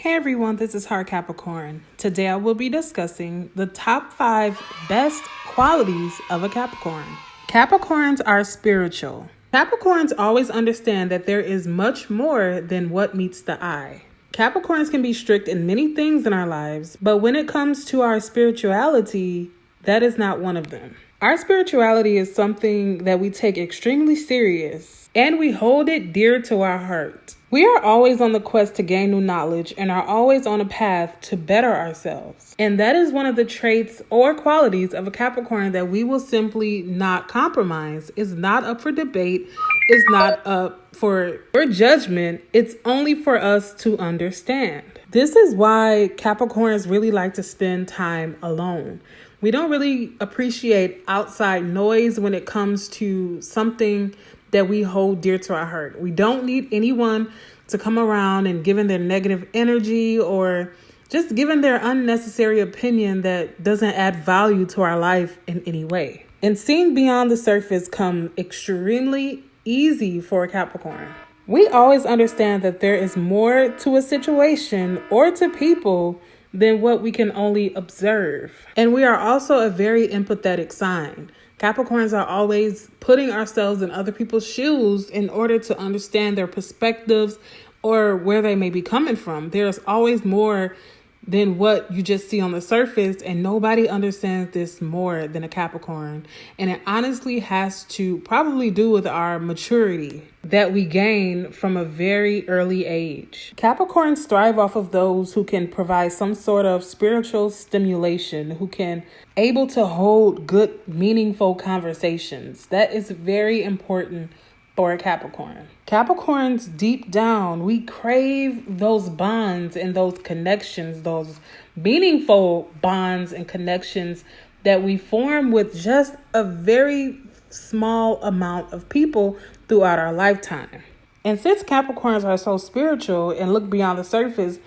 Hey everyone, this is Heart Capricorn. Today I will be discussing the top 5 best qualities of a Capricorn. Capricorns are spiritual. Capricorns always understand that there is much more than what meets the eye. Capricorns can be strict in many things in our lives, but when it comes to our spirituality, that is not one of them. Our spirituality is something that we take extremely serious, and we hold it dear to our heart. We are always on the quest to gain new knowledge and are always on a path to better ourselves. And that is one of the traits or qualities of a Capricorn that we will simply not compromise. It's not up for debate. It's not up for your judgment. It's only for us to understand. This is why Capricorns really like to spend time alone. We don't really appreciate outside noise when it comes to something that we hold dear to our heart. We don't need anyone to come around and giving their negative energy or just giving their unnecessary opinion that doesn't add value to our life in any way. And seeing beyond the surface come extremely easy for a Capricorn. We always understand that there is more to a situation or to people than what we can only observe. And we are also a very empathetic sign. Capricorns are always putting ourselves in other people's shoes in order to understand their perspectives or where they may be coming from. There's always more than what you just see on the surface, and nobody understands this more than a Capricorn. And it honestly has to probably do with our maturity that we gain from a very early age. Capricorns thrive off of those who can provide some sort of spiritual stimulation, who can able to hold good, meaningful conversations. That is very important for a Capricorn. Capricorns, deep down, we crave those bonds and those connections, those meaningful bonds and connections that we form with just a very small amount of people throughout our lifetime. And since Capricorns are so spiritual and look beyond the surface,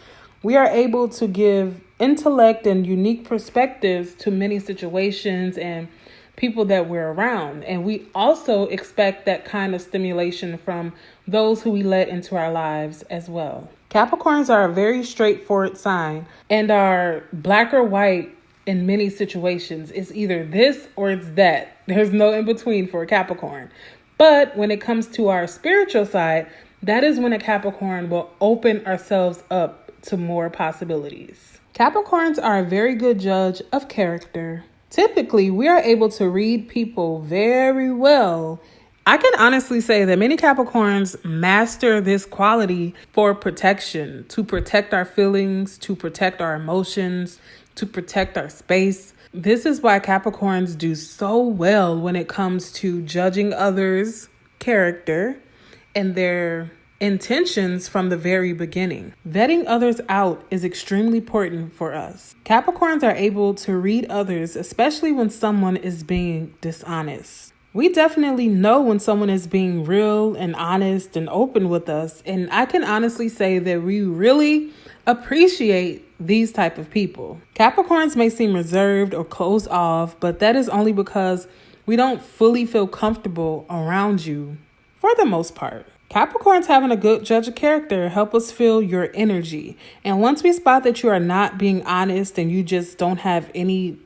we are able to give intellect and unique perspectives to many situations and people that we're around. And we also expect that kind of stimulation from those who we let into our lives as well. Capricorns are a very straightforward sign and are black or white in many situations. It's either this or it's that. There's no in between for a Capricorn. But when it comes to our spiritual side, that is when a Capricorn will open ourselves up to more possibilities. Capricorns are a very good judge of character. Typically, we are able to read people very well. I can honestly say that many Capricorns master this quality for protection, to protect our feelings, to protect our emotions, to protect our space. This is why Capricorns do so well when it comes to judging others' character and their intentions from the very beginning. Vetting others out is extremely important for us. Capricorns are able to read others, especially when someone is being dishonest. We definitely know when someone is being real and honest and open with us. And I can honestly say that we really appreciate these type of people. Capricorns may seem reserved or closed off, but that is only because we don't fully feel comfortable around you for the most part. Capricorns having a good judge of character help us feel your energy. And once we spot that you are not being honest and you just don't have any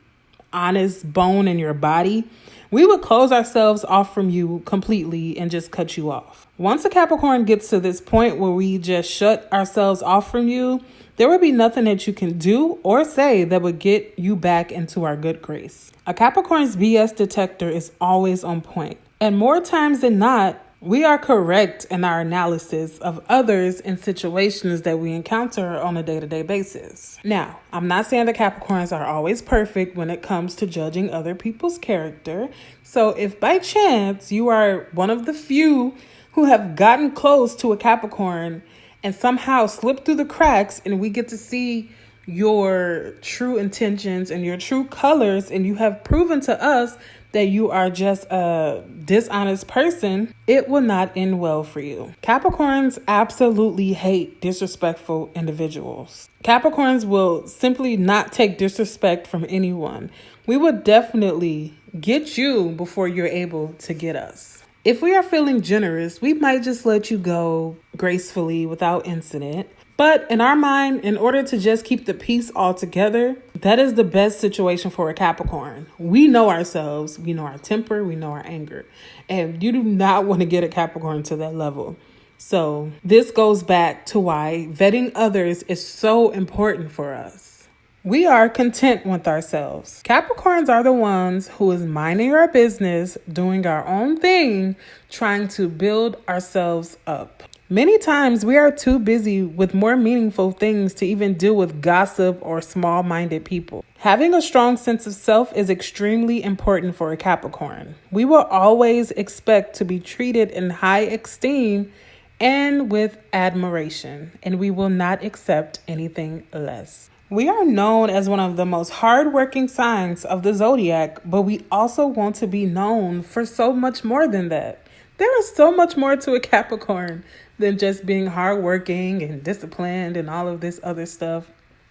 honest bone in your body, we would close ourselves off from you completely and just cut you off. Once a Capricorn gets to this point where we just shut ourselves off from you, there would be nothing that you can do or say that would get you back into our good grace. A Capricorn's BS detector is always on point. And more times than not, we are correct in our analysis of others in situations that we encounter on a day-to-day basis. Now, I'm not saying that Capricorns are always perfect when it comes to judging other people's character. So if by chance you are one of the few who have gotten close to a Capricorn and somehow slipped through the cracks and we get to see your true intentions and your true colors, and you have proven to us that you are just a dishonest person, it will not end well for you. Capricorns absolutely hate disrespectful individuals. Capricorns will simply not take disrespect from anyone. We will definitely get you before you're able to get us. If we are feeling generous, we might just let you go gracefully without incident. But in our mind, in order to just keep the peace all together, that is the best situation for a Capricorn. We know ourselves, we know our temper, we know our anger. And you do not want to get a Capricorn to that level. So this goes back to why vetting others is so important for us. We are content with ourselves. Capricorns are the ones who is minding our business, doing our own thing, trying to build ourselves up. Many times we are too busy with more meaningful things to even deal with gossip or small-minded people. Having a strong sense of self is extremely important for a Capricorn. We will always expect to be treated in high esteem and with admiration, and we will not accept anything less. We are known as one of the most hardworking signs of the zodiac, but we also want to be known for so much more than that. There is so much more to a Capricorn than just being hardworking and disciplined and all of this other stuff.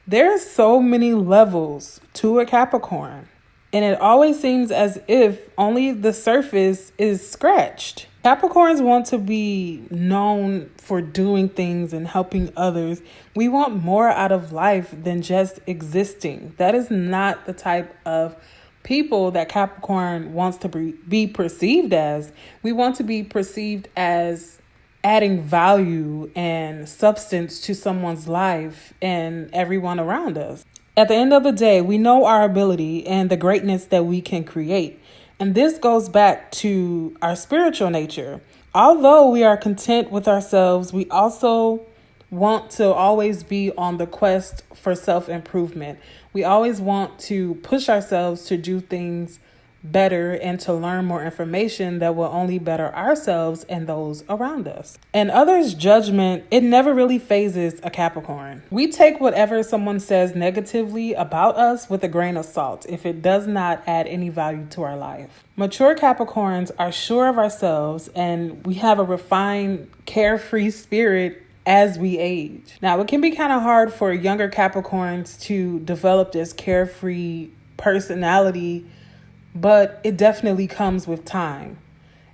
There are so many levels to a Capricorn, and it always seems as if only the surface is scratched. Capricorns want to be known for doing things and helping others. We want more out of life than just existing. That is not the type of people that Capricorn wants to be perceived as. We want to be perceived as adding value and substance to someone's life and everyone around us. At the end of the day, we know our ability and the greatness that we can create. And this goes back to our spiritual nature. Although we are content with ourselves, we also want to always be on the quest for self-improvement. We always want to push ourselves to do things better and to learn more information that will only better ourselves and those around us. And others' judgment, it never really phases a Capricorn. We take whatever someone says negatively about us with a grain of salt if it does not add any value to our life. Mature Capricorns are sure of ourselves, and we have a refined, carefree spirit as we age. Now, it can be kind of hard for younger Capricorns to develop this carefree personality, but it definitely comes with time.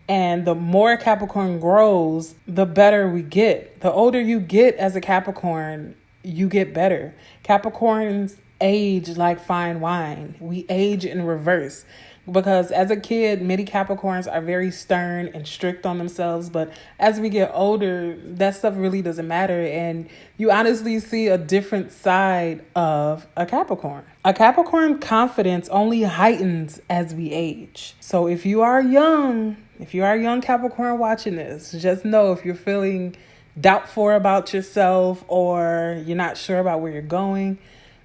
And the more Capricorn grows, the better we get. The older you get as a Capricorn, you get better. Capricorns age like fine wine. We age in reverse. Because as a kid, many Capricorns are very stern and strict on themselves. But as we get older, that stuff really doesn't matter. And you honestly see a different side of a Capricorn. A Capricorn confidence only heightens as we age. So if you are young Capricorn watching this, just know if you're feeling doubtful about yourself or you're not sure about where you're going,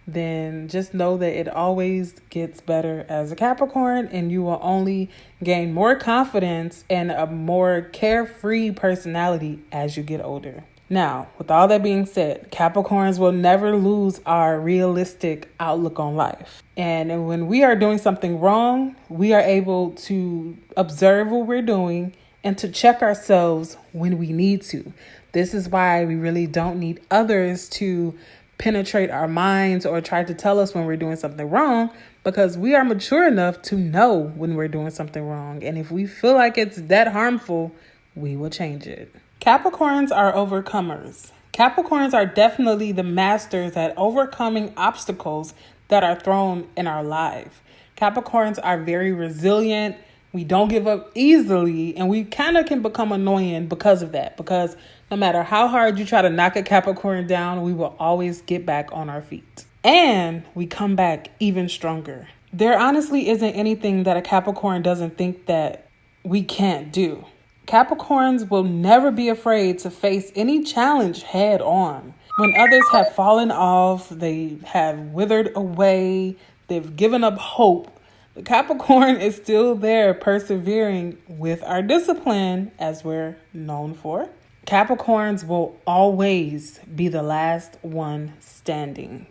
then just know that it always gets better as a Capricorn, and you will only gain more confidence and a more carefree personality as you get older. Now, with all that being said, Capricorns will never lose our realistic outlook on life. And when we are doing something wrong, we are able to observe what we're doing and to check ourselves when we need to. This is why we really don't need others to penetrate our minds or try to tell us when we're doing something wrong, because we are mature enough to know when we're doing something wrong. And if we feel like it's that harmful, we will change it. Capricorns are overcomers. Capricorns are definitely the masters at overcoming obstacles that are thrown in our life. Capricorns are very resilient. We don't give up easily, and we kind of can become annoying because of that. Because no matter how hard you try to knock a Capricorn down, we will always get back on our feet. And we come back even stronger. There honestly isn't anything that a Capricorn doesn't think that we can't do. Capricorns will never be afraid to face any challenge head on. When others have fallen off, they have withered away, they've given up hope, the Capricorn is still there, persevering with our discipline, as we're known for. Capricorns will always be the last one standing.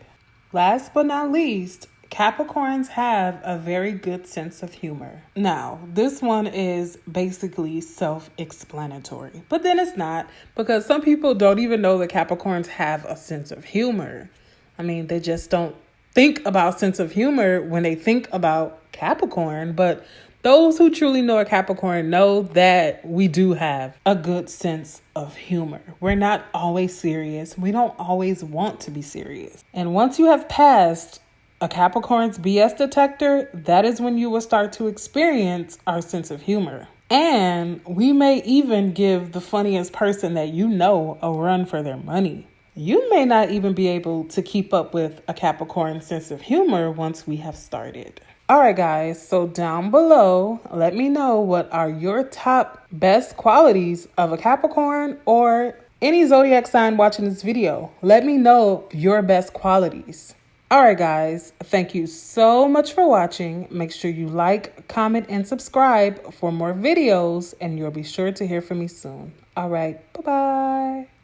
Last but not least, Capricorns have a very good sense of humor. Now, this one is basically self-explanatory, but then it's not, because some people don't even know that Capricorns have a sense of humor. I mean, they just don't think about sense of humor when they think about Capricorn, but Those who truly know a Capricorn know that we do have a good sense of humor. We're not always serious. We don't always want to be serious. And once you have passed a Capricorn's BS detector, that is when you will start to experience our sense of humor. And we may even give the funniest person that you know a run for their money. You may not even be able to keep up with a Capricorn sense of humor once we have started. All right, guys, so down below, let me know what are your top best qualities of a Capricorn or any zodiac sign watching this video. Let me know your best qualities. All right, guys, thank you so much for watching. Make sure you like, comment, and subscribe for more videos, and you'll be sure to hear from me soon. All right, bye-bye.